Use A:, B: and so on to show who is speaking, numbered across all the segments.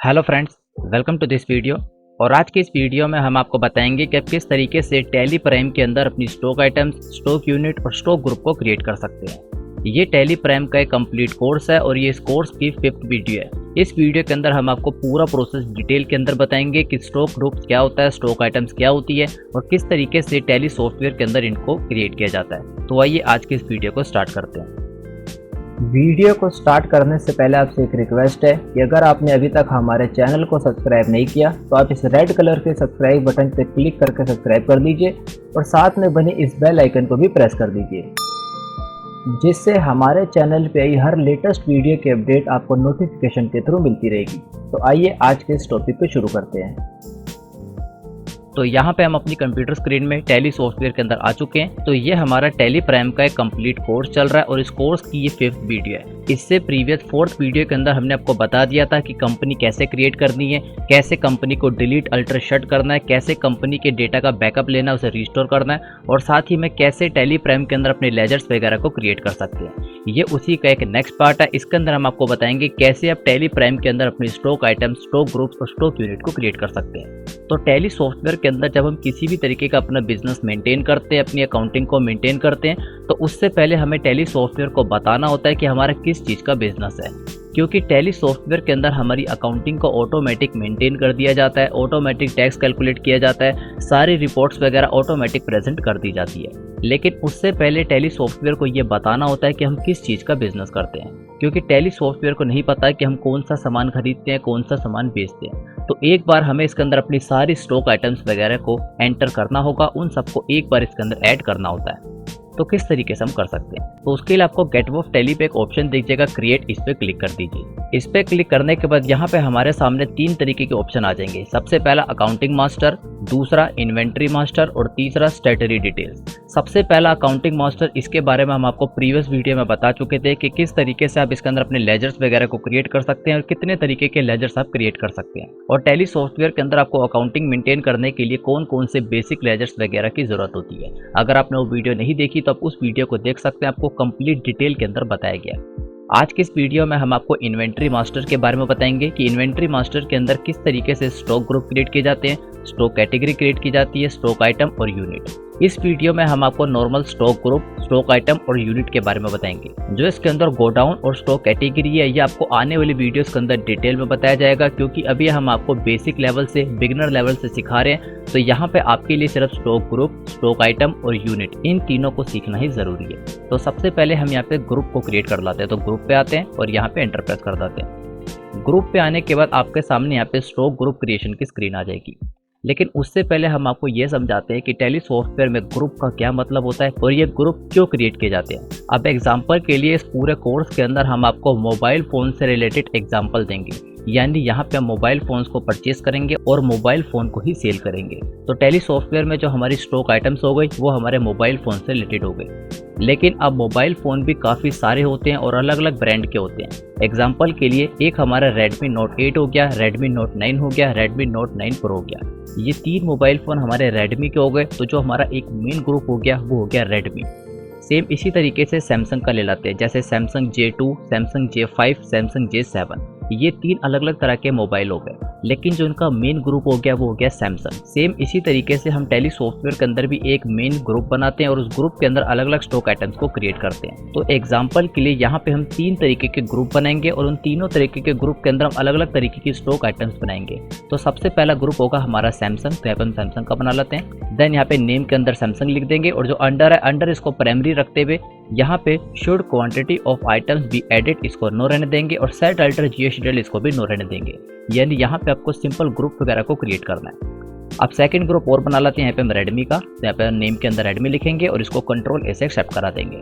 A: Hello friends, welcome to this video. और आज की इस वीडियो में हम आपको बताएंगे कि आप किस तरीके से टैली प्राइम के अंदर अपनी स्टॉक आइटम्स, स्टॉक यूनिट और स्टॉक ग्रुप को क्रिएट कर सकते हैं। ये टैली प्राइम का एक कंप्लीट कोर्स है और ये इस कोर्स की 5th वीडियो है। इस वीडियो के अंदर हम आपको पूरा प्रोसेस डिटेल के अंदर बताएंगे कि स्टॉक ग्रुप क्या होता है, स्टॉक आइटम्स क्या होती है और किस तरीके से टैली सॉफ्टवेयर के अंदर इनको क्रिएट किया जाता है। तो आइए आज की इस वीडियो को स्टार्ट करते हैं।
B: वीडियो को स्टार्ट करने से पहले आपसे एक रिक्वेस्ट है कि अगर आपने अभी तक हमारे चैनल को सब्सक्राइब नहीं किया तो आप इस रेड कलर के सब्सक्राइब बटन पर क्लिक करके सब्सक्राइब कर दीजिए और साथ में बने इस बेल आइकन को भी प्रेस कर दीजिए, जिससे हमारे चैनल पे आई हर लेटेस्ट वीडियो की अपडेट आपको नोटिफिकेशन के थ्रू मिलती रहेगी। तो आइए आज के इस टॉपिक को शुरू करते हैं।
A: तो यहाँ पे हम अपनी कंप्यूटर स्क्रीन में टैली सॉफ्टवेयर के अंदर आ चुके हैं। तो ये हमारा टैली प्राइम का एक कंप्लीट कोर्स चल रहा है और इस कोर्स की ये 5th वीडियो है। इससे प्रीवियस 4th वीडियो के अंदर हमने आपको बता दिया था कि कंपनी कैसे क्रिएट करनी है, कैसे कंपनी को डिलीट अल्टर शट करना है, कैसे कंपनी के डेटा का बैकअप लेना है, उसे रिस्टोर करना है और साथ ही में कैसे टैली प्राइम के अंदर अपने लेजर्स वगैरह को क्रिएट कर सकते हैं। ये उसी का एक नेक्स्ट पार्ट है। इसके अंदर हम आपको बताएंगे कैसे आप टैली प्राइम के अंदर अपनी स्टॉक आइटम, स्टॉक ग्रुप्स और स्टॉक यूनिट को क्रिएट कर सकते हैं। तो टैली सॉफ्टवेयर के अंदर जब हम किसी भी तरीके का अपना बिजनेस मेंटेन करते हैं, अपनी अकाउंटिंग को मेंटेन करते हैं, तो उससे पहले हमें टैली सॉफ्टवेयर को बताना होता है कि हमारा किस चीज़ का बिजनेस है। क्योंकि टैली सॉफ्टवेयर के अंदर हमारी अकाउंटिंग को ऑटोमेटिक मेंटेन कर दिया जाता है, ऑटोमेटिक टैक्स कैलकुलेट किया जाता है, सारी रिपोर्ट्स वगैरह ऑटोमेटिक प्रेजेंट कर दी जाती है। लेकिन उससे पहले टैली सॉफ्टवेयर को ये बताना होता है कि हम किस चीज़ का बिजनेस करते हैं। क्योंकि टैली सॉफ्टवेयर को नहीं पता है कि हम कौन सा सामान खरीदते हैं, कौन सा सामान बेचते हैं। तो एक बार हमें इसके अंदर अपनी सारी स्टॉक आइटम्स वगैरह को एंटर करना होगा, उन सबको एक बार इसके अंदर ऐड करना होता है। तो किस तरीके से हम कर सकते हैं? तो उसके लिए आपको गेट ऑफ टैली पे एक ऑप्शन दिखेगा, क्रिएट, इस पे क्लिक कर दीजिए। इस पे क्लिक करने के बाद यहाँ पे हमारे सामने 3 तरीके के ऑप्शन आ जाएंगे। सबसे पहला अकाउंटिंग मास्टर, दूसरा इन्वेंट्री मास्टर और तीसरा स्टैट्यूटरी डिटेल्स। सबसे पहला अकाउंटिंग मास्टर, इसके बारे में हम आपको प्रीवियस वीडियो में बता चुके थे कि किस तरीके से आप इसके अंदर अपने लेजर्स वगैरह को क्रिएट कर सकते हैं और कितने तरीके के लेजर्स आप क्रिएट कर सकते हैं। और टैली सॉफ्टवेयर के अंदर आपको अकाउंटिंग मेंटेन करने के लिए कौन कौन से बेसिक लेजर्स वगैरह की जरूरत होती है। अगर आपने वो वीडियो नहीं देखी तो आप उस वीडियो को देख सकते हैं, आपको कंप्लीट डिटेल के अंदर बताया गया। आज की इस वीडियो में हम आपको इन्वेंट्री मास्टर के बारे में बताएंगे कि इन्वेंट्री मास्टर के अंदर किस तरीके से स्टॉक ग्रुप क्रिएट किए जाते हैं, स्टॉक कैटेगरी क्रिएट की जाती है, स्टॉक आइटम और यूनिट। इस वीडियो में हम आपको normal stock group, stock item और यूनिट के बारे में बताएंगे। जो इसके अंदर गोडाउन और स्टॉक कैटेगरी है, ये आपको आने वाली वीडियोस के अंदर डिटेल में बताया जाएगा। क्योंकि अभी हम आपको बेसिक लेवल से, बिगिनर लेवल से सिखा रहे हैं, तो यहाँ पे आपके लिए सिर्फ स्टॉक ग्रुप, स्टॉक आइटम और यूनिट, इन तीनों को सीखना ही जरूरी है। तो सबसे पहले हम यहाँ पे ग्रुप को क्रिएट कर लाते हैं। तो ग्रुप पे आते हैं और यहाँ पे एंटर प्रेस कर देते हैं। ग्रुप पे आने के बाद आपके सामने यहाँ पे स्टॉक ग्रुप क्रिएशन की स्क्रीन आ जाएगी। लेकिन उससे पहले हम आपको ये समझाते हैं कि टैली सॉफ्टवेयर में ग्रुप का क्या मतलब होता है और ये ग्रुप क्यों क्रिएट किए जाते हैं। अब एग्जांपल के लिए इस पूरे कोर्स के अंदर हम आपको मोबाइल फ़ोन से रिलेटेड एग्जांपल देंगे। यानी यहाँ पे हम मोबाइल फ़ोन्स को परचेस करेंगे और मोबाइल फ़ोन को ही सेल करेंगे। तो टैली सॉफ्टवेयर में जो हमारी स्टॉक आइटम्स हो गई वो हमारे मोबाइल फ़ोन से रिलेटेड हो गए। लेकिन अब मोबाइल फ़ोन भी काफ़ी सारे होते हैं और अलग अलग ब्रांड के होते हैं। एग्जाम्पल के लिए एक हमारा Redmi Note 8 हो गया, Redmi Note 9 हो गया, Redmi Note 9 Pro हो गया। ये 3 मोबाइल फ़ोन हमारे Redmi के हो गए। तो जो हमारा एक मेन ग्रुप हो गया वो हो गया Redmi। सेम इसी तरीके से सैमसंग का ले लाते हैं, जैसे Samsung J2, Samsung J5, Samsung J7। ये 3 अलग अलग तरह के मोबाइल हो गए। लेकिन जो इनका मेन ग्रुप हो गया वो हो गया सैमसंग। सेम इसी तरीके से हम टैली सॉफ्टवेयर के अंदर भी एक मेन ग्रुप बनाते हैं और उस ग्रुप के अंदर अलग अलग स्टॉक आइटम्स को क्रिएट करते हैं। तो एग्जांपल के लिए यहाँ पे हम 3 तरीके के ग्रुप बनाएंगे और उन तीनों तरीके के ग्रुप के अंदर हम अलग अलग तरीके की स्टॉक आइटम्स बनाएंगे। तो सबसे पहला ग्रुप होगा हमारा सैमसंग। तो यहाँ पे हम सैमसंग का बना लेते हैं। देन यहाँ पे नेम के अंदर सैमसंग लिख देंगे और जो अंडर है, अंडर इसको प्राइमरी रखते हुए यहाँ पे should quantity of items be edit, इसको नो रहने देंगे और सेट अल्टर जीएसटी इसको भी नो रहने देंगे। यानी यहाँ पे आपको सिंपल ग्रुप वगैरह को क्रिएट करना है। अब सेकंड ग्रुप और बना लेते हैं यहाँ पे हम रेडमी का। तो यहाँ पे नेम के अंदर रेडमी लिखेंगे और इसको कंट्रोल ए से एक्सेप्ट करा देंगे।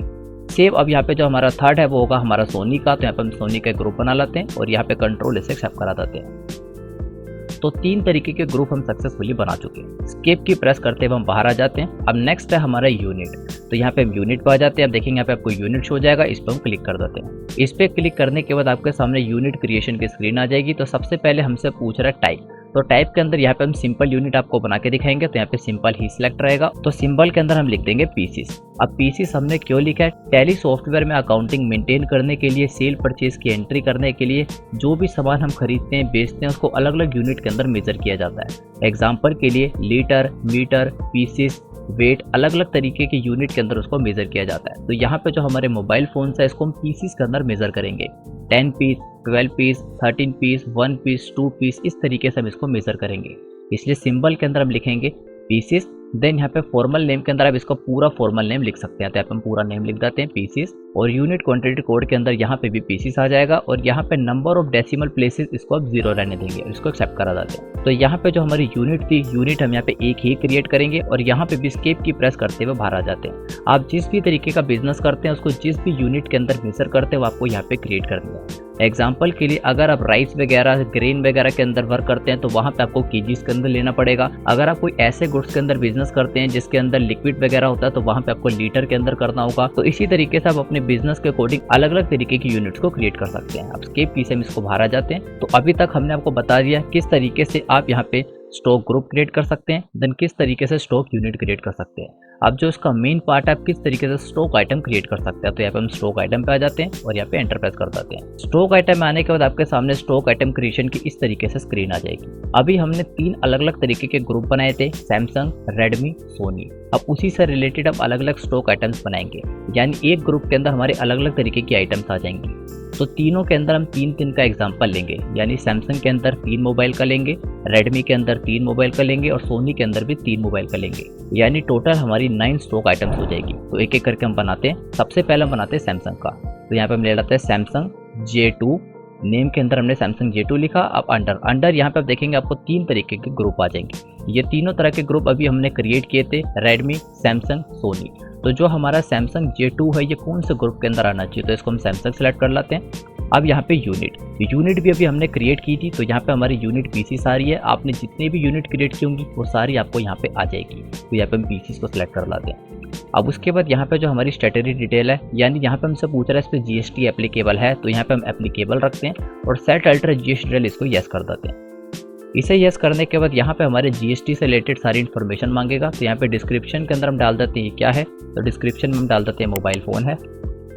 A: सेव अब यहाँ पे जो हमारा थर्ड है वो होगा हमारा सोनी का। तो यहाँ पे हम सोनी का ग्रुप बना लेते हैं और यहाँ पे कंट्रोल ए से एक्सेप्ट करा देते हैं। तो 3 तरीके के ग्रुप हम सक्सेसफुली बना चुके हैं। स्केप की प्रेस करते हुए हम बाहर आ जाते हैं। अब नेक्स्ट है हमारा यूनिट। तो यहाँ पे हम यूनिट पर आ जाते हैं। अब देखेंगे यहाँ पे आपको यूनिट शो हो जाएगा, इस पर हम क्लिक कर देते हैं। इस पर क्लिक करने के बाद आपके सामने यूनिट क्रिएशन की स्क्रीन आ जाएगी। तो सबसे पहले हमसे पूछ रहा है टाइप। तो टाइप के अंदर यहाँ पे हम सिंपल यूनिट आपको बना के दिखाएंगे, तो यहाँ पे सिंपल ही सिलेक्ट रहेगा। तो सिंबल के अंदर हम लिख देंगे पीसीस। अब पीसीस हमने क्यों लिखा है, टैली सॉफ्टवेयर में अकाउंटिंग मेंटेन करने के लिए, सेल परचेज की एंट्री करने के लिए जो भी सामान हम खरीदते हैं बेचते हैं उसको अलग अलग यूनिट के अंदर मेजर किया जाता है। एग्जाम्पल के लिए लीटर, मीटर, पीसीस, वेट, अलग अलग तरीके के यूनिट के अंदर उसको मेजर किया जाता है। तो यहाँ पे जो हमारे मोबाइल फोन है इसको हम पीसीस के अंदर मेजर करेंगे। 10 piece, 12 piece, 13 piece, 1 piece, 2 piece, इस तरीके से हम इसको मेजर करेंगे। इसलिए सिंबल के अंदर हम लिखेंगे पीसीस। देन यहाँ पे फॉर्मल नेम के अंदर आप इसको पूरा फॉर्मल नेम लिख सकते हैं, तो यहाँ पे हम पूरा नेम लिख देते हैं पीसीस। और यूनिट क्वांटिटी कोड के अंदर यहाँ पे भी पीसीस आ जाएगा और यहाँ पे नंबर ऑफ डेसिमल प्लेसेस इसको आप 0 रहने देंगे, इसको एक्सेप्ट करा देते हैं। तो यहाँ पे जो हमारी यूनिट थी, यूनिट हम यहाँ पे एक ही क्रिएट करेंगे और यहाँ पे भी एस्केप की प्रेस करते हुए बाहर आ जाते हैं। आप जिस भी तरीके का बिजनेस करते हैं उसको जिस भी यूनिट के अंदर मेजर करते हैं वो आपको यहाँ पे क्रिएट करना है। एग्जाम्पल के लिए अगर आप राइस वगैरह, ग्रेन वगैरह के अंदर वर्क करते हैं तो वहाँ पे आपको केजीज के अंदर लेना पड़ेगा। अगर आप कोई ऐसे गुड्स के अंदर बिजनेस करते हैं जिसके अंदर लिक्विड वगैरह होता है तो वहाँ पे आपको लीटर के अंदर करना होगा। तो इसी तरीके से आप अपने बिजनेस के अकॉर्डिंग अलग अलग तरीके की यूनिट्स को क्रिएट कर सकते हैं। आप स्केप की से हम इसको बाहर आ जाते हैं। तो अभी तक हमने आपको बता दिया किस तरीके से आप यहाँ पे स्टॉक ग्रुप क्रिएट कर सकते हैं, देन किस तरीके से स्टॉक यूनिट क्रिएट कर सकते हैं। अब जो इसका मेन पार्ट है, आप किस तरीके से स्टॉक आइटम क्रिएट कर सकते हैं। तो यहाँ पे हम स्टॉक आइटम पे आ जाते हैं और यहाँ पे एंटर प्रेस कर देते हैं। स्टॉक आइटम में आने के बाद आपके सामने स्टॉक आइटम क्रिएशन की इस तरीके से स्क्रीन आ जाएगी। अभी हमने 3 अलग अलग तरीके के ग्रुप बनाए थे, सैमसंग, रेडमी, सोनी। अब उसी से रिलेटेड हम अलग अलग स्टॉक आइटम्स बनाएंगे, यानी एक ग्रुप के अंदर हमारे अलग अलग तरीके की आइटम्स आ जाएंगी। तो तीनों के अंदर हम 3 का एग्जांपल लेंगे, यानी सैमसंग के अंदर 3 मोबाइल का लेंगे, रेडमी के अंदर 3 मोबाइल का लेंगे और सोनी के अंदर भी 3 मोबाइल का लेंगे, यानी टोटल हमारी 9 स्टॉक आइटम्स हो जाएगी। तो एक एक करके हम बनाते हैं। सबसे पहले हम बनाते हैं सैमसंग का। तो यहाँ पे हम ले लेते हैं सैमसंग J2। नेम के अंदर हमने सैमसंग J2 लिखा। अब अंडर यहाँ पे आप देखेंगे आपको 3 तरीके के ग्रुप आ जाएंगे। ये तीनों तरह के ग्रुप अभी हमने क्रिएट किए थे, रेडमी, सैमसंग, सोनी। तो जो हमारा सैमसंग J2 है ये कौन से ग्रुप के अंदर आना चाहिए, तो इसको हम सैमसंग सेलेक्ट कर लेते हैं। अब यहाँ पे यूनिट भी अभी हमने क्रिएट की थी, तो यहाँ पे हमारी यूनिट पीसीस आ रही है। आपने जितने भी यूनिट क्रिएट की होंगी वो सारी आपको यहाँ पे आ जाएगी। तो यहाँ पे हम पीसीस को सिलेक्ट कर लाते हैं। अब उसके बाद यहाँ पे जो हमारी स्टैट्यूटरी डिटेल है, यानी यहाँ पे हमसे पूछ रहा है इस पर जीएसटी एप्लीकेबल है, तो यहाँ पे हम एप्लीकेबल रखते हैं और सेट अल्टर जीएसटी डिटेल इसको यस कर देते हैं। इसे यस करने के बाद यहाँ पे हमारे जीएसटी से रिलेटेड सारी इन्फॉर्मेशन मांगेगा। तो यहाँ पे डिस्क्रिप्शन के अंदर हम डाल देते हैं ये क्या है, तो डिस्क्रिप्शन में हम डाल देते हैं मोबाइल फ़ोन है।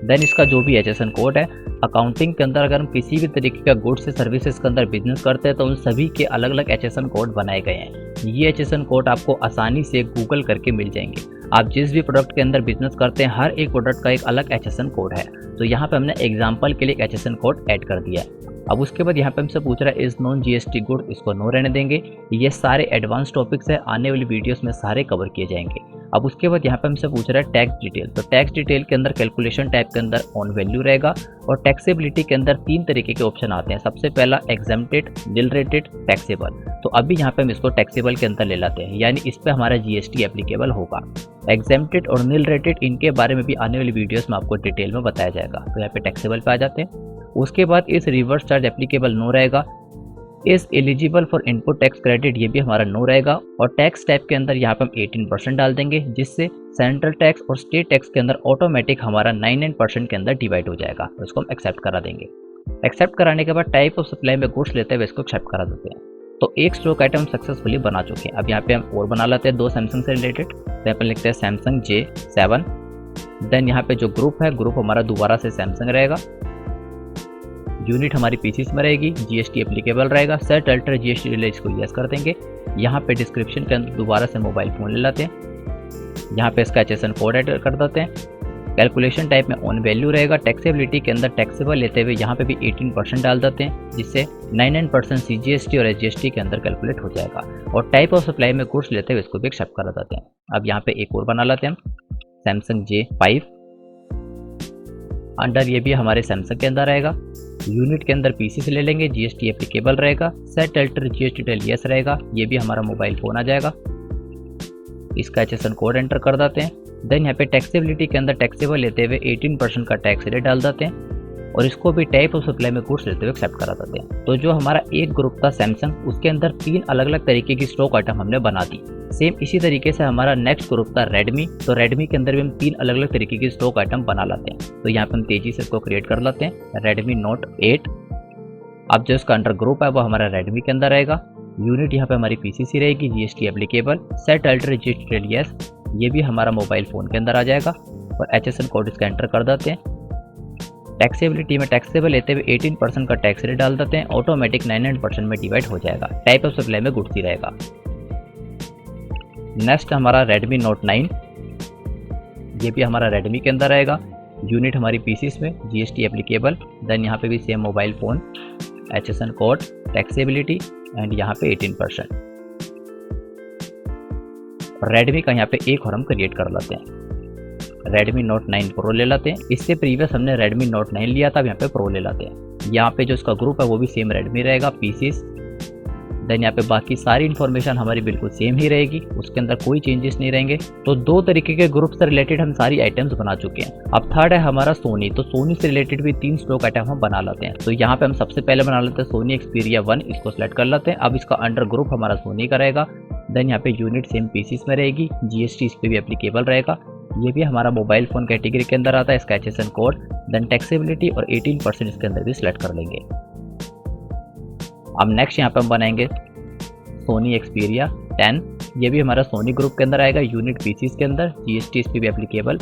A: देन इसका जो भी HSN कोड है, अकाउंटिंग के अंदर अगर हम किसी भी तरीके का गुड्स से सर्विसेज के अंदर बिजनेस करते हैं तो उन सभी के अलग अलग HSN कोड बनाए गए हैं। ये HSN कोड आपको आसानी से गूगल करके मिल जाएंगे। आप जिस भी प्रोडक्ट के अंदर बिजनेस करते हैं हर एक प्रोडक्ट का एक अलग HSN कोड है। तो यहाँ पे हमने एग्जाम्पल के लिए HSN कोड ऐड कर दिया है। अब उसके बाद यहाँ पे हमसे पूछ रहा है इज नॉन जीएसटी गुड, इसको नो रहने देंगे। ये सारे एडवांस टॉपिक्स है, आने वाली वीडियोस में सारे कवर किए जाएंगे। अब उसके बाद यहाँ पे हमसे पूछ रहा है टैक्स डिटेल। तो टैक्स डिटेल के अंदर कैलकुलेशन टाइप के अंदर ऑन वैल्यू रहेगा और टैक्सेबिलिटी के अंदर 3 तरीके के ऑप्शन आते हैं। सबसे पहला एग्जेम्प्टेड, निल रेटेड, टैक्सेबल। तो अभी यहाँ पे हम इसको टैक्सेबल के अंदर ले लाते हैं, यानी इस पर हमारा जीएसटी एप्लीकेबल होगा। एग्जेम्प्टेड और निल रेटेड इनके बारे में भी आने वाली वीडियोस में आपको डिटेल में बताया जाएगा। तो यहाँ पे टैक्सेबल पे आ जाते हैं। उसके बाद इस रिवर्स चार्ज एप्लीकेबल नो रहेगा। इस eligible for input tax credit ये भी हमारा नो रहेगा। और टैक्स टाइप के अंदर यहाँ पे हम 18% डाल देंगे, जिससे सेंट्रल टैक्स और स्टेट टैक्स के अंदर ऑटोमेटिक हमारा 9% के अंदर डिवाइड हो जाएगा। तो इसको हम एक्सेप्ट करा देंगे। एक्सेप्ट कराने के बाद टाइप ऑफ सप्लाई में गुड्स लेते हुए इसको एक्सेप्ट करा देते हैं। तो एक स्टॉक आइटम सक्सेसफुली बना चुके हैं। अब यहाँ पे हम और बना लेते हैं 2 सैमसंग से रिलेटेड। तो यहाँ पे लिखते हैं सैमसंग J7। देन यहाँ पे जो ग्रुप है, ग्रुप हमारा दोबारा से सैमसंग रहेगा। यूनिट हमारी पीसीस में रहेगी, जीएसटी एप्लीकेबल रहेगा। सेट अल्टर जीएसटी डिटेल इसको यस कर देंगे। यहाँ पे डिस्क्रिप्शन के अंदर दोबारा से मोबाइल फ़ोन ले लाते हैं। यहाँ पे इसका HSN कोड ऐड कर देते हैं। कैलकुलेशन टाइप में ऑन वैल्यू रहेगा। टैक्सेबिलिटी के अंदर टैक्सेबल लेते हुए यहाँ पे भी 18% डाल देते हैं, जिससे 9% CGST और SGST के अंदर कैलकुलेट हो जाएगा। और टाइप ऑफ सप्लाई में गुड्स लेते हुए इसको भी एक्सेप्ट करा देते हैं। अब यहाँ पे एक और बना लेते हैं हम, सैमसंग J5। अंडर ये भी हमारे सैमसंग के अंदर रहेगा। यूनिट के अंदर पीसी से ले लेंगे, जीएसटी एप्लीकेबल रहेगा। Set alter GST detail yes रहेगा। ये भी हमारा मोबाइल फ़ोन आ जाएगा। इसका HSN कोड एंटर कर देते हैं। देन यहाँ पे टैक्सेबिलिटी के अंदर टैक्सेबल लेते हुए 18% का टैक्स रेट डाल देते हैं और इसको भी टाइप ऑफ सप्लाई में गुड्स लेते हुए एक्सेप्ट करा देते हैं। तो जो हमारा एक ग्रुप था सैमसंग, उसके अंदर 3 अलग अलग तरीके की स्टॉक आइटम हमने बना दी। सेम इसी तरीके से हमारा नेक्स्ट ग्रुप था रेडमी। तो रेडमी के अंदर भी हम 3 अलग अलग तरीके की स्टॉक आइटम बना लाते हैं। तो यहाँ पे हम तेजी से इसको क्रिएट कर लेते हैं, रेडमी नोट 8। अब जो इसका अंडर ग्रुप है वो हमारा रेडमी के अंदर रहेगा। यूनिट यहाँ पे हमारी PCC रहेगी, GST applicable, set alter register yes, ये भी हमारा मोबाइल फ़ोन के अंदर आ जाएगा और HSN कोड इसका एंटर कर देते हैं। टैक्सेबिलिटी में टैक्सेबल लेते हुए 18% का टैक्स रेट डाल देते हैं, ऑटोमेटिक 99% में डिवाइड हो जाएगा, टाइप ऑफ सप्लाई में गुड्स ही रहेगा। नेक्स्ट हमारा Redmi Note 9, ये भी हमारा Redmi के अंदर आएगा, यूनिट हमारी PCs में, GST एप्लीकेबल, देन यहाँ पे भी same mobile phone, HSN code, taxability and यहाँ पे 18%। Redmi का यहाँ पे एक और हम क्रिएट कर लेते हैं, Redmi Note 9 Pro ले लेते हैं। इससे प्रीवियस हमने Redmi Note 9 लिया था, अब यहाँ पे Pro ले लेते हैं। यहाँ पे जो इसका ग्रुप है वो भी सेम Redmi रहेगा, PCs, देन यहाँ पे बाकी सारी इन्फॉर्मेशन हमारी बिल्कुल सेम ही रहेगी, उसके अंदर कोई चेंजेस नहीं रहेंगे। तो दो तरीके के ग्रुप से रिलेटेड हम सारी आइटम्स बना चुके हैं। अब थर्ड है हमारा सोनी, तो सोनी से रिलेटेड भी 3 स्टॉक आइटम हम बना लेते हैं। तो यहाँ पे हम सबसे पहले बना लेते हैं सोनी Xperia 1, इसको सिलेक्ट कर लेते हैं। अब इसका अंडर ग्रुप हमारा सोनी का रहेगा, देन यहाँ पे यूनिट सेम PCs में रहेगी, GST इस पर भी एप्लीकेबल रहेगा, ये भी हमारा मोबाइल फ़ोन कैटेगरी के अंदर आता है, इसका HSN कोड, देन टैक्सेबिलिटी और 18% इसके अंदर भी सिलेक्ट कर लेंगे। अब नेक्स्ट यहाँ पे हम बनाएंगे सोनी Xperia 10, ये भी हमारा सोनी ग्रुप के अंदर आएगा, यूनिट PCs के अंदर, GST इस पर भी एप्लीकेबल,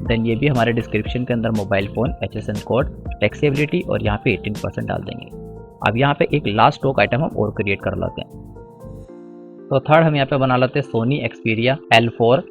A: देन ये भी हमारे डिस्क्रिप्शन के अंदर mobile phone, HSN code, taxability और यहाँ पे 18% डाल देंगे। अब यहाँ पे एक लास्ट स्टॉक आइटम हम और क्रिएट कर लेते हैं। तो थर्ड हम यहाँ पे बना लेते हैं सोनी Xperia L4,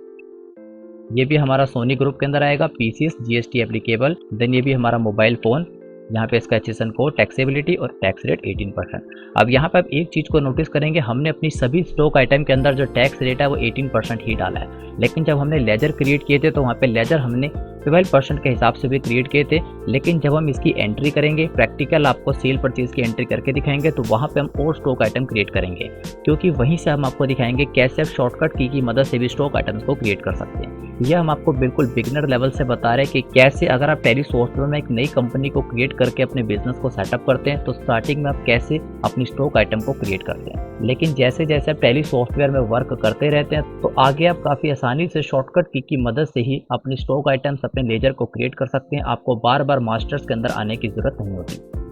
A: ये भी हमारा सोनी ग्रुप के अंदर आएगा, PCs, GST एप्लीकेबल, देन ये भी हमारा मोबाइल फ़ोन, यहाँ पे इसका HSN कोड, टैक्सेबिलिटी और टैक्स रेट 18%। अब यहाँ पे आप एक चीज़ को नोटिस करेंगे, हमने अपनी सभी स्टॉक आइटम के अंदर जो टैक्स रेट है वो 18% ही डाला है, लेकिन जब हमने लेजर क्रिएट किए थे तो वहाँ पे लेजर हमने 12% के हिसाब से भी क्रिएट किए थे। लेकिन जब हम इसकी एंट्री करेंगे, प्रैक्टिकल आपको सेल परचेज की एंट्री करके दिखाएंगे, तो वहाँ पे हम और स्टॉक आइटम क्रिएट करेंगे, क्योंकि वहीं से हम आपको दिखाएंगे कैसे आप शॉर्टकट की मदद से भी स्टॉक आइटम्स को क्रिएट कर सकते हैं। यह हम आपको बिल्कुल बिगिनर लेवल से बता रहे हैं कि कैसे अगर आप टैली सॉफ्टवेयर में एक नई कंपनी को क्रिएट करके अपने बिजनेस को सेटअप करते हैं, तो स्टार्टिंग में आप कैसे अपनी स्टॉक आइटम को क्रिएट करते हैं। लेकिन जैसे जैसे आप टैली सॉफ्टवेयर में वर्क करते रहते हैं, तो आगे आप काफ़ी आसानी से शॉर्टकट की मदद से ही अपनी स्टॉक आइटम्स, अपने लेजर को क्रिएट कर सकते हैं। आपको बार बार मास्टर्स के अंदर आने की जरूरत नहीं होती।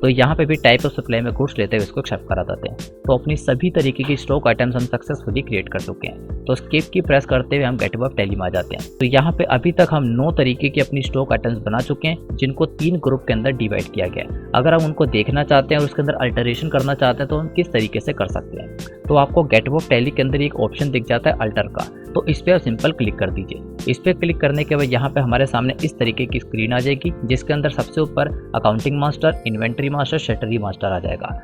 A: तो यहाँ पे भी टाइप ऑफ सप्लाई में गुड्स लेते हुए इसको एक्सेप्ट करा देते हैं। तो अपनी सभी तरीके की स्टॉक आइटम्स हम सक्सेसफुली क्रिएट कर चुके हैं। तो स्किप की प्रेस करते हुए हम गेट अबव टैली में आ जाते हैं। तो यहाँ पे अभी तक हम 9 तरीके की अपनी स्टॉक आइटम्स बना चुके हैं, जिनको 3 ग्रुप के अंदर डिवाइड किया गया है। अगर हम उनको देखना चाहते हैं और उसके अंदर अल्टरेशन करना चाहते हैं, तो हम किस तरीके से कर सकते हैं। तो आपको गेट अबव टैली के अंदर एक ऑप्शन दिख जाता है अल्टर का, तो इस पर सिंपल क्लिक कर दीजिए। इस पर क्लिक करने के बाद यहाँ पे हमारे सामने इस तरीके की स्क्रीन आ जाएगी, जिसके अंदर सबसे ऊपर अकाउंटिंग मास्टर, इन्वेंट्री मास्टर, शटरी मास्टर आ जाएगा।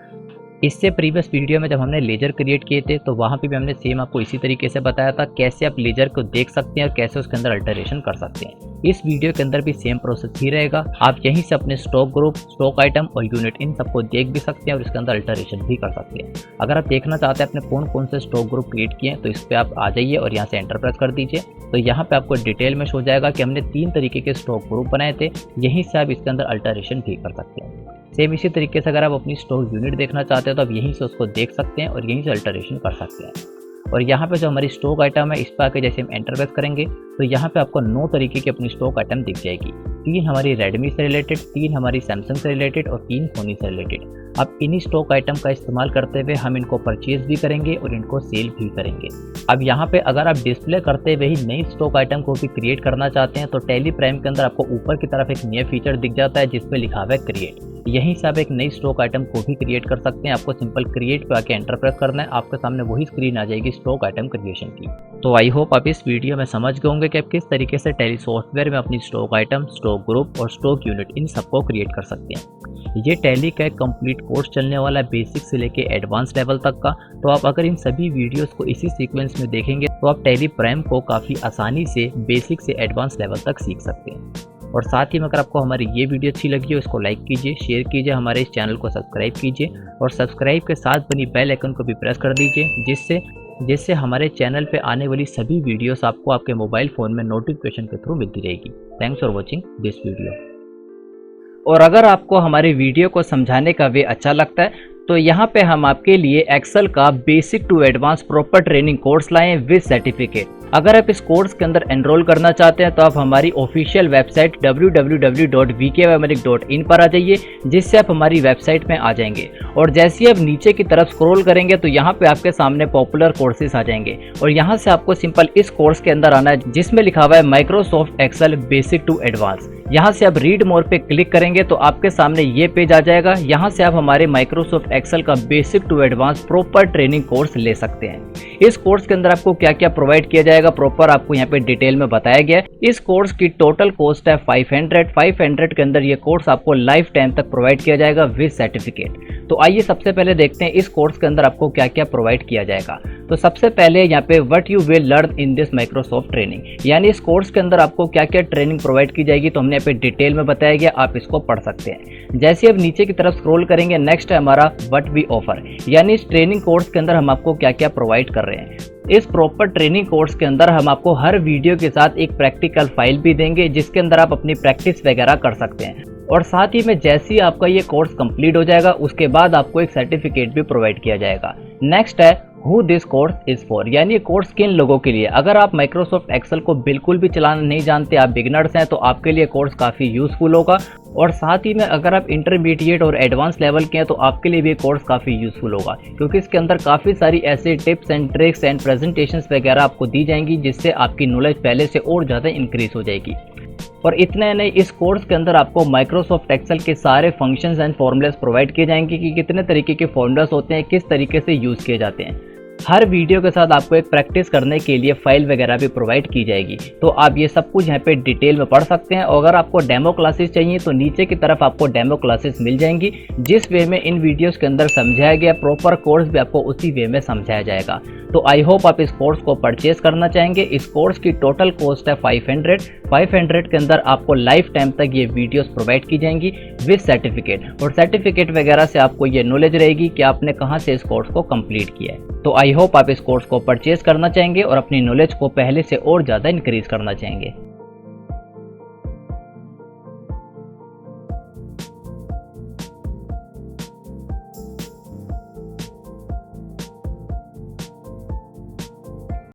A: इससे प्रीवियस वीडियो में जब हमने लेजर क्रिएट किए थे, तो वहाँ पे भी हमने सेम आपको इसी तरीके से बताया था कैसे आप लेजर को देख सकते हैं और कैसे उसके अंदर अल्टरेशन कर सकते हैं। इस वीडियो के अंदर भी सेम प्रोसेस ही रहेगा। आप यहीं से अपने स्टॉक ग्रुप, स्टॉक आइटम और यूनिट इन सबको देख भी सकते हैं और इसके अंदर अल्टरेशन भी कर सकते हैं। अगर आप देखना चाहते हैं अपने कौन कौन से स्टॉक ग्रुप क्रिएट किए हैं, तो इस पर आप आ जाइए और यहाँ से एंटर प्रेस कर दीजिए। तो यहाँ पे आपको डिटेल में शो जाएगा कि हमने 3 तरीके के स्टॉक ग्रुप बनाए थे। यहीं से आप इसके अंदर अल्टरेशन भी कर सकते हैं। सेम इसी तरीके से अगर आप अपनी स्टॉक यूनिट देखना चाहते हैं, तो आप यहीं से उसको देख सकते हैं और यहीं से अल्टरेशन कर सकते हैं। और यहाँ पे जो हमारी स्टॉक आइटम है, इस पर आके जैसे हम एंटर प्रेस करेंगे, तो यहाँ पे आपको 9 तरीके की अपनी स्टॉक आइटम दिख जाएगी। 3 हमारी रेडमी से रिलेटेड, 3 हमारी सैमसंग से रिलेटेड और 3 सोनी से रिलेटेड। अब इन्हीं स्टॉक आइटम का इस्तेमाल करते हुए हम इनको परचेज भी करेंगे और इनको सेल भी करेंगे। अब यहाँ पे अगर आप डिस्प्ले करते हुए ही नई स्टॉक आइटम को भी क्रिएट करना चाहते हैं, तो टैली प्राइम के अंदर आपको ऊपर की तरफ एक नया फीचर दिख जाता है, जिसपे लिखा हुआ है क्रिएट। यहीं से आप एक नई स्टॉक आइटम को भी क्रिएट कर सकते हैं। आपको सिंपल क्रिएट पे आके एंटर प्रेस करना है, आपके सामने वही स्क्रीन आ जाएगी स्टॉक आइटम क्रिएशन की। तो आई होप आप इस वीडियो में समझ गए होंगे कि आप किस तरीके से टैली सॉफ्टवेयर में अपनी स्टॉक आइटम, स्टॉक ग्रुप और स्टॉक यूनिट इन सबको क्रिएट कर सकते हैं। ये टैली का एक कंप्लीट कोर्स चलने वाला है, बेसिक से लेके एडवांस लेवल तक का। तो आप अगर इन सभी वीडियोस को इसी सीक्वेंस में देखेंगे, तो आप टैली प्राइम को काफ़ी आसानी से बेसिक से एडवांस लेवल तक सीख सकते हैं। और साथ ही में अगर आपको हमारी ये वीडियो अच्छी लगी हो, इसको लाइक कीजिए, शेयर कीजिए, हमारे इस चैनल को सब्सक्राइब कीजिए और सब्सक्राइब के साथ बनी बेल आइकन को भी प्रेस कर दीजिए, जिससे हमारे चैनल पे आने वाली सभी वीडियोस आपको आपके मोबाइल फ़ोन में नोटिफिकेशन के थ्रू मिलती रहेगी। Thanks for watching this video. और अगर आपको हमारे वीडियो को समझाने का वे अच्छा लगता है, तो यहाँ पे हम आपके लिए एक्सेल का basic to advance proper training course लाए हैं विद सर्टिफिकेट। अगर आप इस कोर्स के अंदर एनरोल करना चाहते हैं तो आप हमारी ऑफिशियल वेबसाइट www.vkymeric.in पर आ जाइए, जिससे आप हमारी वेबसाइट में आ जाएंगे। और जैसे ही आप नीचे की तरफ स्क्रॉल करेंगे तो यहाँ पे आपके सामने पॉपुलर कोर्सेज आ जाएंगे और यहाँ से आपको सिंपल इस कोर्स के अंदर आना है जिसमें लिखा हुआ है Microsoft Excel basic to advance. यहाँ से आप रीड मोर पे क्लिक करेंगे तो आपके सामने ये पेज आ जाएगा। यहाँ से आप हमारे माइक्रोसॉफ्ट एक्सेल का basic to advance proper training course ले सकते हैं। इस कोर्स के अंदर आपको क्या क्या प्रोवाइड किया जाएगा प्रॉपर आपको यहाँ पे डिटेल में बताया गया है। इस कोर्स की टोटल कॉस्ट है 500 के अंदर ये कोर्स आपको लाइफ टाइम तक प्रोवाइड किया जाएगा विद सर्टिफिकेट। तो आइए सबसे पहले देखते हैं इस कोर्स के अंदर आपको क्या क्या प्रोवाइड किया जाएगा। तो सबसे पहले यहाँ पे what you will learn in this Microsoft training, यानी इस कोर्स के अंदर आपको क्या क्या ट्रेनिंग प्रोवाइड की जाएगी तो हमने यहाँ पे डिटेल में बताया गया, आप इसको पढ़ सकते हैं। जैसे आप नीचे की तरफ स्क्रॉल करेंगे नेक्स्ट है हमारा व्हाट वी ऑफर, यानी इस ट्रेनिंग कोर्स के अंदर हम आपको क्या क्या प्रोवाइड कर रहे हैं। इस प्रॉपर ट्रेनिंग कोर्स के अंदर हम आपको हर वीडियो के साथ एक प्रैक्टिकल फाइल भी देंगे जिसके अंदर आप अपनी प्रैक्टिस वगैरह कर सकते हैं। और साथ ही में जैसे ही आपका ये कोर्स कंप्लीट हो जाएगा उसके बाद आपको एक सर्टिफिकेट भी प्रोवाइड किया जाएगा। नेक्स्ट है who this course is for, यानी ये कोर्स किन लोगों के लिए। अगर आप माइक्रोसॉफ्ट एक्सेल को बिल्कुल भी चलाना नहीं जानते, आप बिगिनर्स हैं, तो आपके लिए कोर्स काफ़ी यूजफुल होगा। और साथ ही में अगर आप इंटरमीडिएट और एडवांस लेवल के हैं तो आपके लिए भी कोर्स काफ़ी यूजफुल होगा, क्योंकि इसके अंदर काफ़ी सारी ऐसे tips and tricks and presentations वगैरह आपको दी जाएंगी जिससे आपकी नॉलेज पहले से और ज़्यादा इंक्रीज हो जाएगी। और इतना नहीं, इस कोर्स के अंदर आपको माइक्रोसॉफ्ट एक्सेल के सारे फंक्शंस एंड फॉर्मूलाज प्रोवाइड किए जाएंगे कि कितने तरीके के फॉर्मूलाज होते हैं, किस तरीके से यूज़ किए जाते हैं। हर वीडियो के साथ आपको एक प्रैक्टिस करने के लिए फाइल वगैरह भी प्रोवाइड की जाएगी, तो आप ये सब कुछ यहाँ पे डिटेल में पढ़ सकते हैं। और अगर आपको डेमो क्लासेस चाहिए तो नीचे की तरफ आपको डेमो क्लासेस मिल जाएंगी, जिस वे में इन वीडियोस के अंदर समझाया गया प्रॉपर कोर्स भी आपको उसी वे में समझाया जाएगा। तो आई होप आप इस कोर्स को परचेज करना चाहेंगे। इस कोर्स की टोटल कॉस्ट है 500 के अंदर आपको लाइफ टाइम तक ये वीडियोस प्रोवाइड की जाएंगी विद सर्टिफिकेट, और सर्टिफिकेट वगैरह से आपको ये नॉलेज रहेगी कि आपने कहाँ से इस कोर्स को कंप्लीट किया है। तो आई होप आप इस कोर्स को परचेज करना चाहेंगे और अपनी नॉलेज को पहले से और ज़्यादा इंक्रीज करना चाहेंगे।